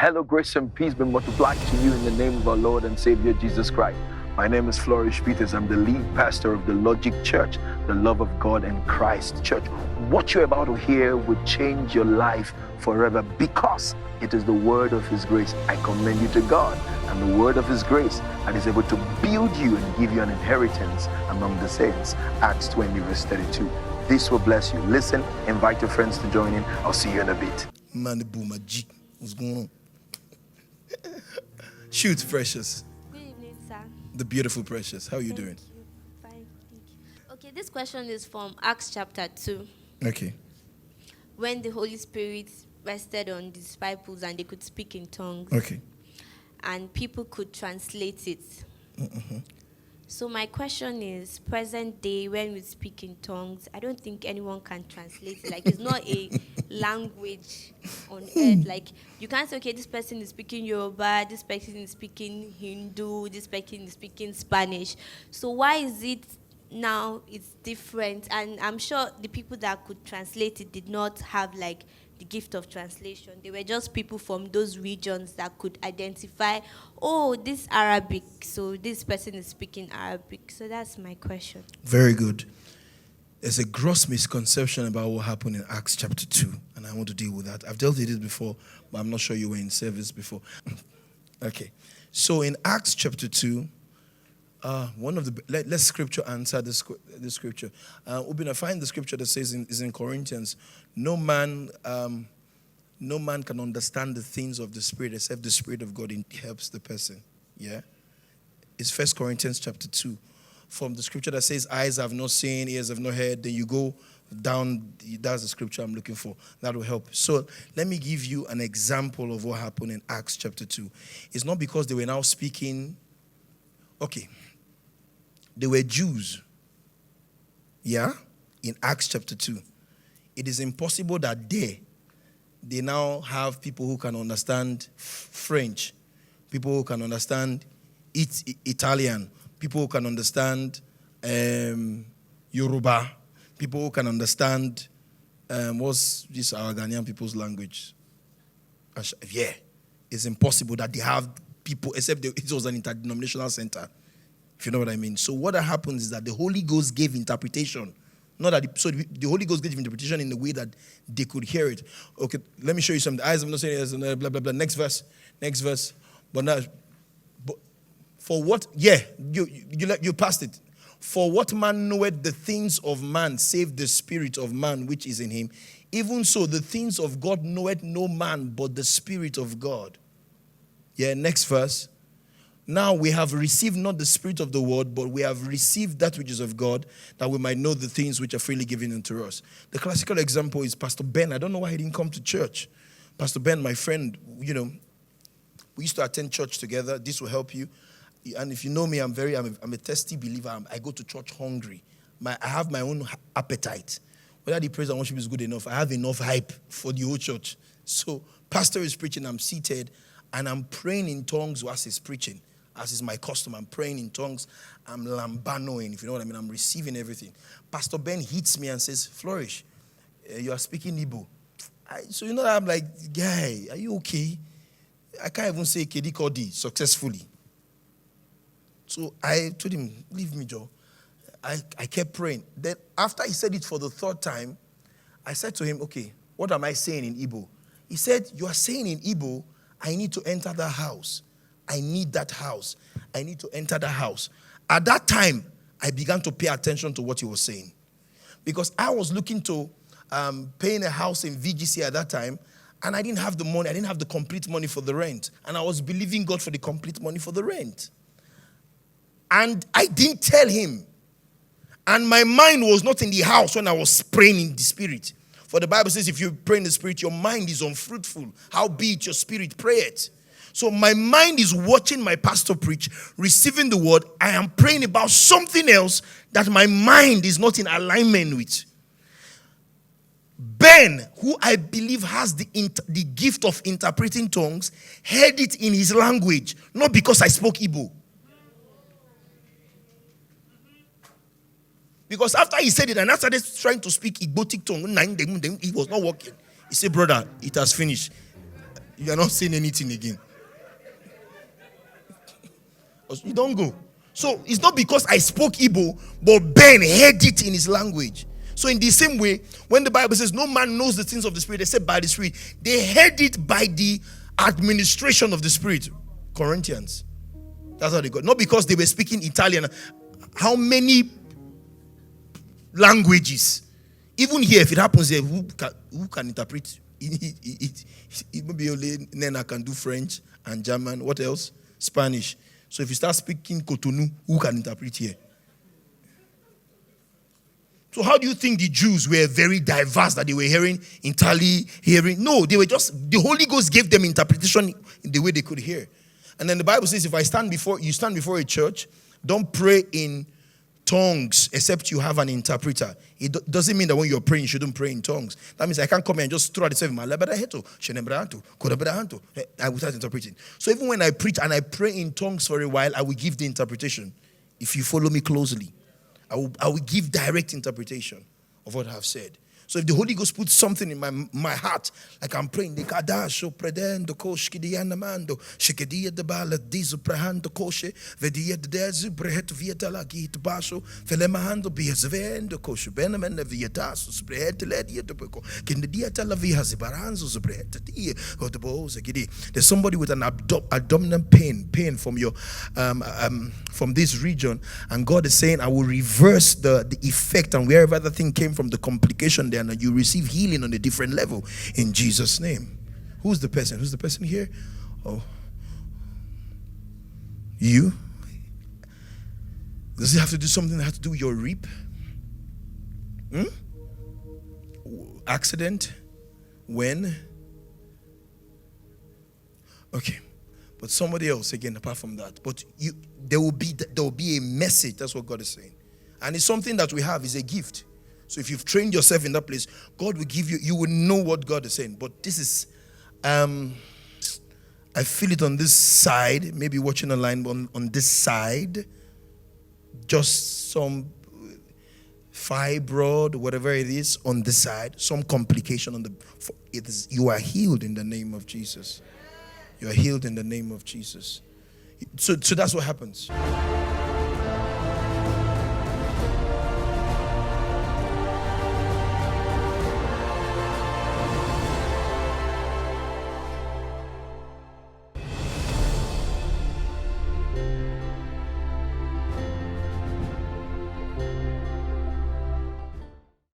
Hello, grace and peace be multiplied to you in the name of our Lord and Savior Jesus Christ. My name is Flourish Peters. I'm the lead pastor of the Logic Church, the Love of God and Christ Church. What you're about to hear will change your life forever because it is the word of His grace. I commend you to God and the word of His grace that is able to build you and give you an inheritance among the saints. Acts 20 verse 32. This will bless you. Listen, invite your friends to join in. I'll see you in a bit. Man, the boomer G. What's going on? Shoot, Precious. Good evening, sir. The beautiful Precious. How are you doing? Thank you. Fine, thank you. Okay, this question is from Acts chapter 2. Okay. When the Holy Spirit rested on the disciples and they could speak in tongues. Okay. And people could translate it. Mm-hmm. So my question is, present day, when we speak in tongues, I don't think anyone can translate it. Like, it's not a language on earth. Like, you can't say, okay, this person is speaking Yoruba, this person is speaking Hindu, this person is speaking Spanish. So why is it now it's different? And I'm sure the people that could translate it did not have, like, the gift of translation. They were just people from those regions that could identify, oh, this Arabic, so this person is speaking Arabic. So that's my question. Very good. There's a gross misconception about what happened in Acts chapter 2, and I want to deal with that. I've dealt with it before, but I'm not sure you were in service before. Okay. So in Acts chapter 2, let's scripture answer the scripture. We're going to find the scripture that says is in Corinthians, no man can understand the things of the Spirit except the Spirit of God helps the person. Yeah, it's 1 Corinthians chapter 2, from the scripture that says eyes have not seen, ears have not heard. Then you go down. That's the scripture I'm looking for. That will help. So let me give you an example of what happened in Acts chapter 2. It's not because they were now speaking. Okay. They were Jews. Yeah? In Acts chapter 2. It is impossible that they now have people who can understand French, people who can understand Italian, people who can understand Yoruba, people who can understand, what's this our Ghanaian people's language? Yeah. It's impossible that they have people, except it was an interdenominational center. If you know what I mean. So what happens is that the Holy Ghost gave interpretation. Not that the Holy Ghost gave interpretation in the way that they could hear it. Okay, let me show you something. Eyes have not seen, blah, blah, blah. Next verse. But now, for what? Yeah, you passed it. For what man knoweth the things of man, save the spirit of man which is in him? Even so, the things of God knoweth no man, but the Spirit of God. Yeah, next verse. Now we have received not the spirit of the world, but we have received that which is of God, that we might know the things which are freely given unto us. The classical example is Pastor Ben. I don't know why he didn't come to church. Pastor Ben, my friend, we used to attend church together. This will help you. And if you know me, I'm a testy believer. I go to church hungry. I have my own appetite. Whether the praise and worship is good enough, I have enough hype for the whole church. So pastor is preaching, I'm seated, and I'm praying in tongues whilst he's preaching. As is my custom, I'm praying in tongues. I'm lambanoing, if you know what I mean. I'm receiving everything. Pastor Ben hits me and says, Flourish, you are speaking Igbo. So you know that I'm like, guy, are you okay? I can't even say Kedi Kodi successfully. So I told him, leave me, Joe. I kept praying. Then after he said it for the third time, I said to him, okay, what am I saying in Igbo? He said, you are saying in Igbo, I need to enter that house. I need that house. I need to enter the house. At that time, I began to pay attention to what he was saying. Because I was looking to paying a house in VGC at that time, and I didn't have the money. I didn't have the complete money for the rent. And I was believing God for the complete money for the rent. And I didn't tell him. And my mind was not in the house when I was praying in the spirit. For the Bible says if you pray in the spirit, your mind is unfruitful. Howbeit your spirit pray it. So my mind is watching my pastor preach, receiving the word. I am praying about something else that my mind is not in alignment with. Ben, who I believe has the gift of interpreting tongues, heard it in his language, not because I spoke Igbo. Because after he said it, and I started trying to speak Igbotic tongue, it was not working. He said, brother, it has finished. You are not saying anything again. You don't go. So it's not because I spoke Igbo, but Ben heard it in his language. So in the same way, when the Bible says no man knows the things of the Spirit except by the Spirit, they heard it by the administration of the Spirit. Corinthians. That's how they got. Not because they were speaking Italian. How many languages? Even here, if it happens here, who can interpret? Maybe only Nena can do French and German. What else? Spanish. So if you start speaking Cotonou, who can interpret here? So how do you think the Jews were very diverse that they were hearing Italy, hearing? No, they were just, the Holy Ghost gave them interpretation in the way they could hear. And then the Bible says, if you stand before a church, don't pray in tongues except you have an interpreter. It doesn't mean that when you're praying, you shouldn't pray in tongues. That means I can't come here and just throw out the seven. I will start interpreting. So even when I preach and I pray in tongues for a while, I will give the interpretation. If you follow me closely, I will give direct interpretation of what I have said. So if the Holy Ghost puts something in my heart, like I'm praying, the kadasho predendo koshkidiana mando shikedia de bala dizu prehando koshe vedia de dezu brehet vieta la git basho felemahando biazvendo koshe benemen vietaso sprehet ledia de beko kindiata la vihazibaranzo sprehet die or the boze gidi. There's somebody with an abdominal pain from your from this region, and God is saying, I will reverse the effect, and wherever that thing came from, the complication there, and you receive healing on a different level in Jesus' name. Who's the person? Who's the person here? Oh, you? Does it have to do something that has to do with your reap? Accident? When? Okay. But somebody else again apart from that. But there will be a message. That's what God is saying. And it's something that we have, is a gift. So if you've trained yourself in that place, God will give you will know what God is saying. But this is I feel it on this side, maybe watching online on this side. Just some fibroid, whatever it is, on this side, some complication on you are healed in the name of Jesus. You are healed in the name of Jesus. So that's what happens.